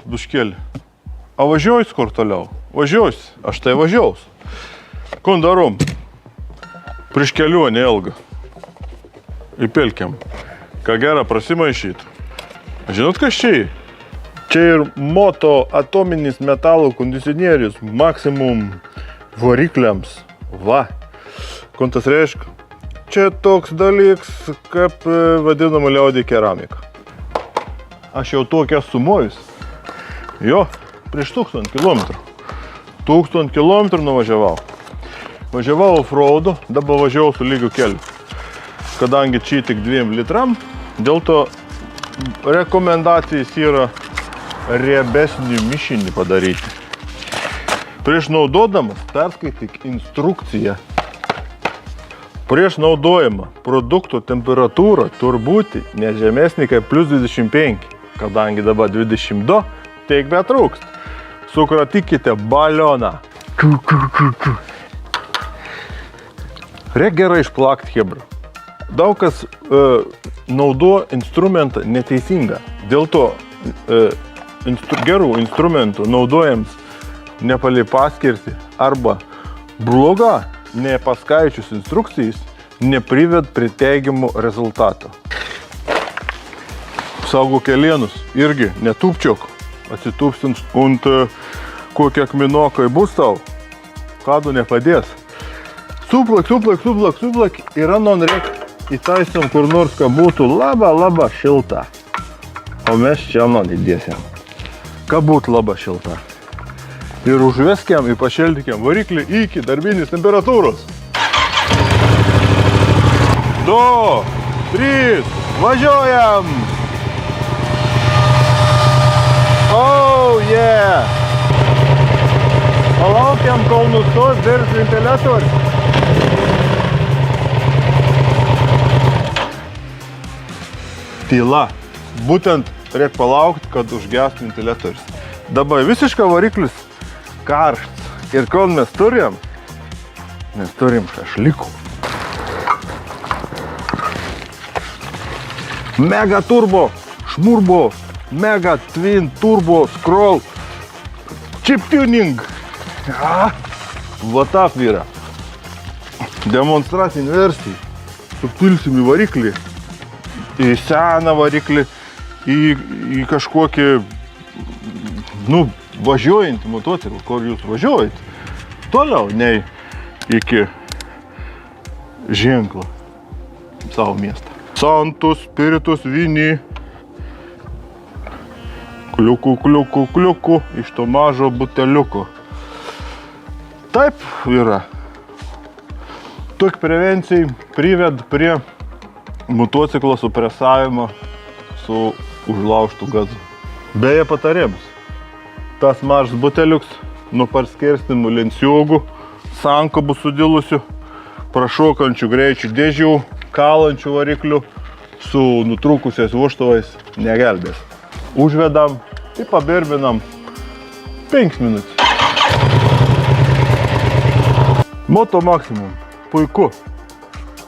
Duškėlį. A važiuojus kur toliau? Važiuojus. Aš tai važiaus. Kun darom? Prieš kelionę ilgą. Įpilkiam. Ką gerą prasimaišyt. Žinot, kas čia? Čia ir moto atominis metalo kondicionierius Maximum varikliams. Va. Kun tas reiškia? Čia toks dalyks, kaip vadinama liaudė keramika. Aš jau tokia sumojus. Jo, prieš 1000 kilometrų. 1000 kilometrų nuvažiavau. Važiavau off-roadu, dabar važiavau su lygiu keliu. Kadangi čia tik 2 litram, dėl to rekomendacijas yra riebesnį mišinį padaryti. Prieš naudodamas perskaityk instrukciją. Prieš naudojimą produkto temperatūra turi būti ne žemesnė kaip plus 25, kadangi dabar 22, teik betrūkst. Sukratykite balioną. Reik gerai išplakti hebra. Daug kas naudo instrumentą neteisingą. Dėl to gerų instrumentų naudojams nepalei paskirti arba bloga, nepaskaičius instrukcijas, neprived prie teigiamų rezultatų. Saugo kelienus irgi netūpčiok, atsitūpsint ant kokie akminokai bus tau, kadu nepadės. Suplak ir anon reik įtaisom kur nors, kad būtų laba šilta. O mes čia anon įdėsim, kad būtų laba šilta. Ir užveskiam ir pašildykiam variklį iki darbinės temperatūros. 2, 3, važiuojam! Oh yeah! Palaukiam, kol nustos dirbs ventiliatorius. Tyla. Būtent reik palaukti, kad užges ventiliatorius. Dabar visiškai variklis karštas. Ir kol mes turim šašlykų. Mega turbo, šmurbo, mega twin turbo, scroll, chip tuning. Va taip yra. Demonstracinė versija. Supilsim į variklį, į seną variklį, į kažkokį, važiuojantį motociklą, kur jūs važiuojate, toliau nei iki ženklo savo miestą. Santus, spiritus, vini. Kliuku iš to mažo buteliuko. Taip yra. Tokia prevencija prived prie motociklo supresavimo su užlaužtų gazu. Beje patarėms. Tas mažas buteliuks nuo parskerstimų lenciogų, sankabų sudilusių, prašokančių greičių dėžių, kalančių variklių su nutrūkusiais vožtuvais negelbės. Užvedam ir pabirbinam 5 minutės. Moto Maximum. Puiku.